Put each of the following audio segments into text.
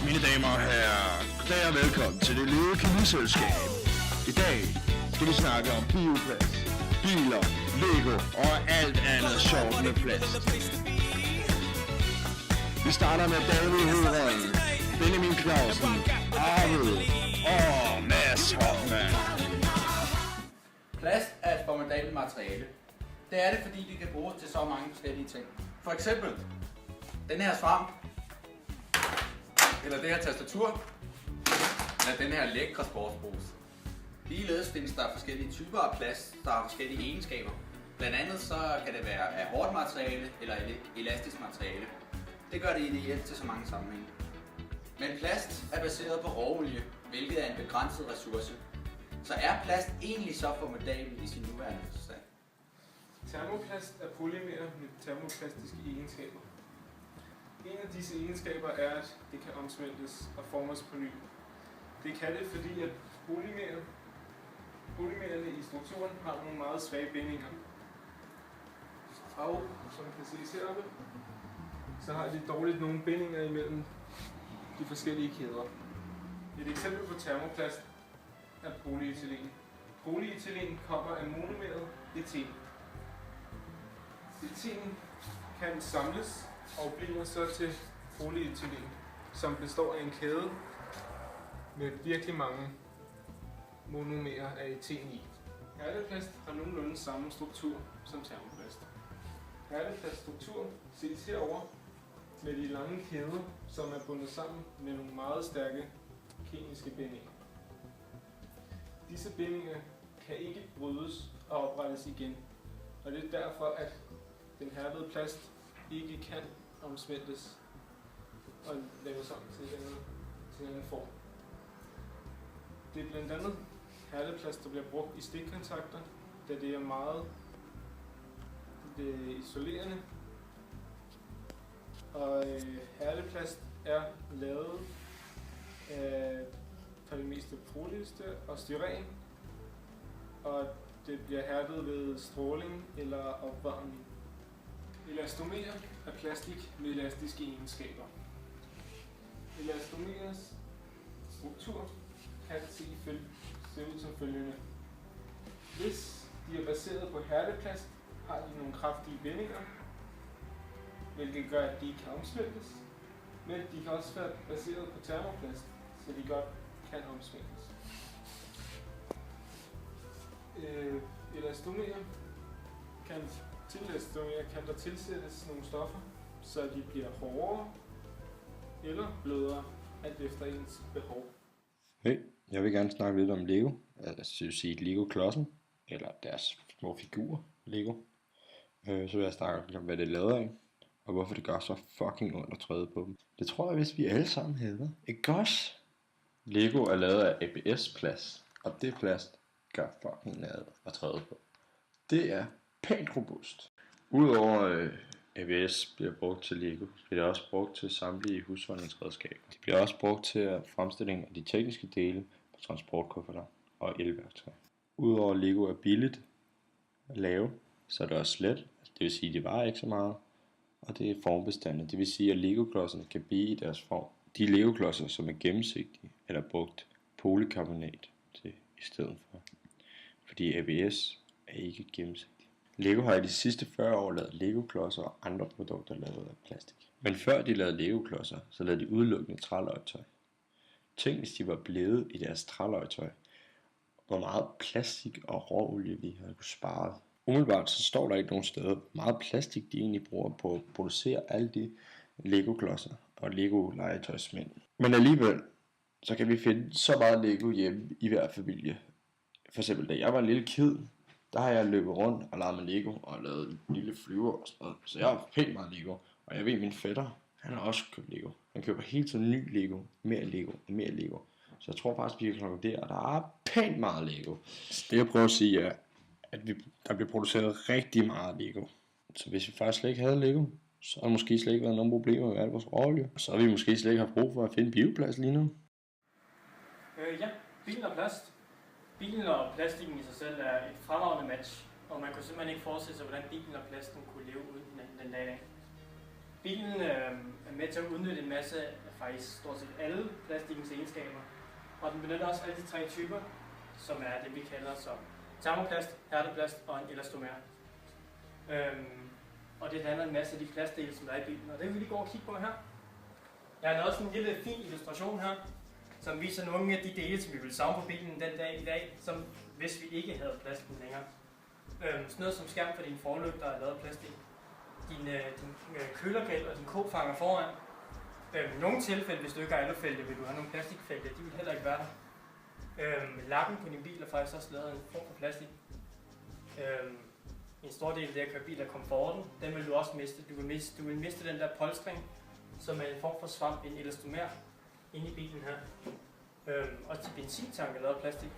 Mine damer og herrer, goddag og velkommen til Det Lille Kemiselskab. I dag skal vi snakke om bioplast, biler, Lego og alt andet sjovt med plast. Vi starter med David Høgren, Benjamin Clausen, Arvid og Mads Hoffmann. Plast er et formidabelt materiale. Det er det, fordi det kan bruges til så mange forskellige ting. For eksempel den her svamp, eller det her tastatur, eller den her lækre sportsbrus. Ligeledes findes der forskellige typer af plast, der har forskellige egenskaber. Blandt andet så kan det være af hårdt materiale eller elastisk materiale. Det gør det ideelt til så mange sammenhænge. Men plast er baseret på råolie, hvilket er en begrænset ressource. Så er plast egentlig så formidabel i sin nuværende forstand? Termoplast er polymer med termoplastiske egenskaber. En af disse egenskaber er, at det kan omsmeltes og formes på ny. Det kan det, fordi at polymererne i strukturen har nogle meget svage bindinger. Og som kan ses heroppe, så har de dårligt nogle bindinger imellem de forskellige kæder. Et eksempel på termoplast er polyethylen. Polyethylen kommer af monomeret eten. Eten kan samles og bliver så til polyethylen, som består af en kæde med virkelig mange monomerer af eten i. Hærdeplast har nogenlunde samme struktur som termoplast. Hærdeplasts struktur ses herover med de lange kæder, som er bundet sammen med nogle meget stærke kemiske bindinger. Disse bindinger kan ikke brydes og oprettes igen, og det er derfor, at den hærdede plast ikke kan omsmeltes og laves om til en form. Det er blandt andet hærdeplast, der bliver brugt i stikkontakter, da det er meget isolerende. Og hærdeplast er lavet af for det meste polyester og styren, og det bliver hærdet ved stråling eller opvarmning. Elastomer er plastik med elastiske egenskaber. Elastomers struktur kan se ud som følgende. Hvis de er baseret på hærdeplast, har de nogle kraftige bindinger, hvilket gør, at de ikke kan omsmeltes, men de kan også være baseret på termoplast, så de godt kan omsmeltes. Elastomer kan der tilsættes nogle stoffer, så de bliver hårdere eller blødere, alt efter ens behov. Hey, jeg vil gerne snakke lidt om Lego, altså sige Lego-klodsen, eller deres små figurer, Lego. Så vil jeg snakke lidt om, hvad det er lavet af, og hvorfor det gør så fucking ondt at træde på dem. Det tror jeg, hvis vi alle sammen hedder. Ikke også? Lego er lavet af ABS-plast, og det plast gør fucking noget at træde på. Det er pænt robust. Udover ABS bliver brugt til Lego, bliver det også brugt til samtlige husholdningsredskaber. Det bliver også brugt til fremstilling af de tekniske dele på transportkufferter og elværktøj. Udover Lego er billigt at lave, så er det også let. Det vil sige, at det vejer ikke så meget, og det er formbestande. Det vil sige, at Lego-klodserne kan blive i deres form. De Lego-klodser, som er gennemsigtige, eller brugt polykarbonat til i stedet for. Fordi ABS er ikke gennemsigtig. Lego har i de sidste 40 år lavet Lego-klodser og andre produkter lavet af plastik. Men før de lavede Lego-klodser, så lavede de udelukkende trælegetøj. Tænk, hvis de var blevet i deres trælegetøj, hvor meget plastik og råolie vi havde kunne spare. Umiddelbart så står der ikke nogen steder, hvor meget plastik de egentlig bruger på at producere alle de Lego-klodser og Lego-legetøjsmænd. Men alligevel, så kan vi finde så meget Lego hjemme i hver familie. For eksempel, da jeg var en lille kid, der har jeg løbet rundt og lavet med Lego og lavet en lille flyver og sådan noget. Så jeg har pænt meget Lego. Og jeg ved, min fætter, han har også købt Lego. Han køber hele tiden ny Lego, mere Lego og mere Lego. Så jeg tror faktisk, vi kan konkludere, at der er pænt meget Lego. Så det jeg prøver at sige er, at der bliver produceret rigtig meget Lego. Så hvis vi faktisk slet ikke havde Lego, så har der måske slet ikke været nogen problemer med alt vores råolie. Så har vi måske slet ikke haft brug for at finde bioplast lige nu. Ja, bilen og plast. Bilen og plastikken i sig selv er et fremragende match, og man kunne simpelthen ikke forestille sig, hvordan bilen og plasten kunne leve uden hinanden den dag. Bilen er med til at udnytte en masse af faktisk stort set alle plastikkens egenskaber. Og den benytter også alle de tre typer, som er det, vi kalder som termoplast, hærdeplast og en elastomer. Og det handler en masse af de plastdele, som der er i bilen, og det vil vi lige gå og kigge på her. Jeg har lavet sådan en lille fin illustration her, som viser nogle af de dele, som vi ville savne på bilen den dag i dag, som hvis vi ikke havde plasten længere. Sådan noget som skærm for din forlygter er lavet af plastik. Din kølergrill og din kofanger foran. I nogle tilfælde, hvis du ikke har alufælge, vil du have nogle plastikfælge, de vil heller ikke være der. Lakken på din bil er faktisk også lavet af en form for plastik. En stor del af det at køre bil er komforten, den vil du også miste. Du vil miste den der polstring, som er en form for svamp, en elastomer, inde i bilen her. Også til benzintank er lavet af plastik.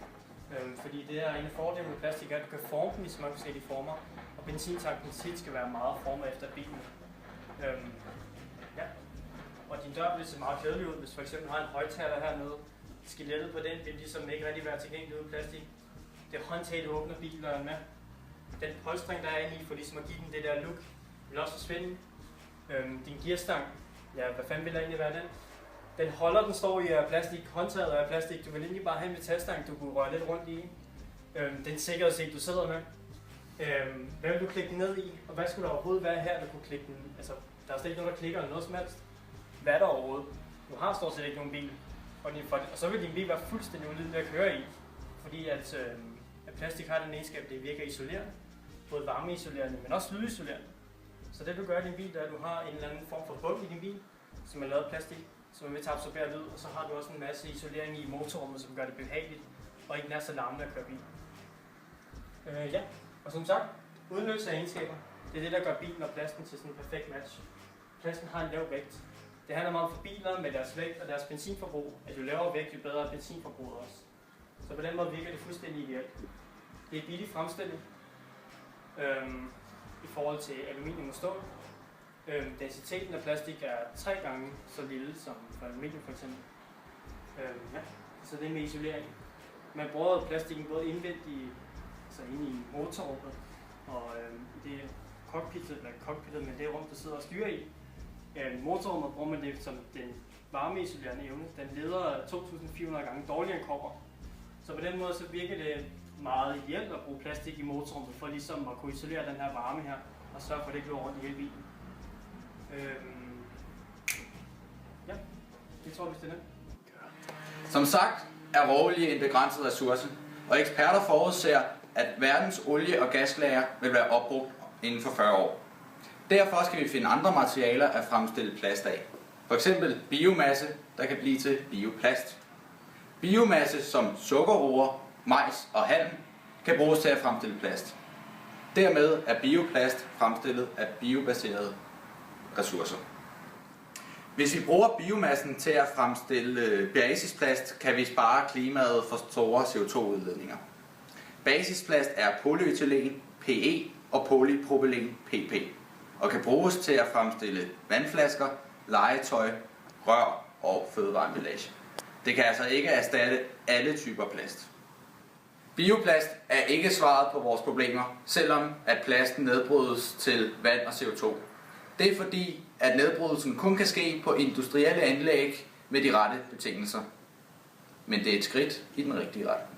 Fordi det er en af fordelene med plastik, at du kan forme den i så mange forskellige former, og benzintanken tit skal være meget formet efter bilen. Ja. Og din dør vil se meget klædelig ud, hvis for eksempel har en højttaler hernede. Skelettet på den vil ligesom ikke rigtig være tilgængelig ud af plastik. Det håndtag, du åbner bildøren med. Den polstring, der er inde i, for ligesom at give den det der look, vil også forsvinde. Din gearstang, ja, hvad fanden vil der egentlig være den? Den holder, den står i plastik, håndtaget er plastik. Du vil egentlig bare have en metalstang, du kunne røre lidt rundt i. Den sikkerhedssel, du sidder med. Hvad vil du klikke den ned i? Og hvad skulle der overhovedet være her, du kunne klikke den? Altså, der er slet ikke noget, der klikker eller noget som helst. Hvad er der overhovedet? Du har stort set ikke nogen bil. Og så vil din bil være fuldstændig ulidelig at køre i. Fordi at plastik har den egenskab, det virker isolerende. Både varmeisolerende, men også lydisolerende. Så det du gør i din bil, er at du har en eller anden form for bund i din bil, som er lavet af plastik, som er med til at absorbere lyd, og så har du også en masse isolering i motorrummet, som gør det behageligt, og ikke nær så larmende at køre bil. Ja, og som sagt, udnyttelse af egenskaber, det er det, der gør bilen og plasten til sådan en perfekt match. Plasten har en lav vægt. Det handler meget om for biler med deres vægt og deres benzinforbrug, at jo lavere vægt, jo bedre er benzinforbruget også. Så på den måde virker det fuldstændig ideelt. Det er billig fremstilling i forhold til aluminium og stål. Densiteten af plastik er 3 gange så lille som for aluminium for eksempel. Ja. Så det er med isolering. Man bruger plastikken både indvendigt, altså inde i motorrummet og i det cockpittet, men det rum, der sidder og styrer i. Motorrummet bruger man det som den varmeisolerende evne. Den leder 2.400 gange dårligere end kobber. Så på den måde så virker det meget ideelt at bruge plastik i motorrummet for ligesom at kunne isolere den her varme her og sørge for, at det ikke løber rundt i hele bilen. Ja, det tror jeg, det er det. Som sagt er råolie en begrænset ressource, og eksperter forudser, at verdens olie- og gaslager vil være opbrugt inden for 40 år. Derfor skal vi finde andre materialer at fremstille plast af. For eksempel biomasse, der kan blive til bioplast. Biomasse som sukkerroer, majs og halm kan bruges til at fremstille plast. Dermed er bioplast fremstillet af biobaserede ressourcer. Hvis vi bruger biomassen til at fremstille basisplast, kan vi spare klimaet for store CO2-udledninger. Basisplast er polyethylen, PE, og polypropylen, PP, og kan bruges til at fremstille vandflasker, legetøj, rør og fødevareemballage. Det kan altså ikke erstatte alle typer plast. Bioplast er ikke svaret på vores problemer, selvom at plasten nedbrydes til vand og CO2. Det er fordi, at nedbrydelsen kun kan ske på industrielle anlæg med de rette betingelser. Men det er et skridt i den rigtige retning.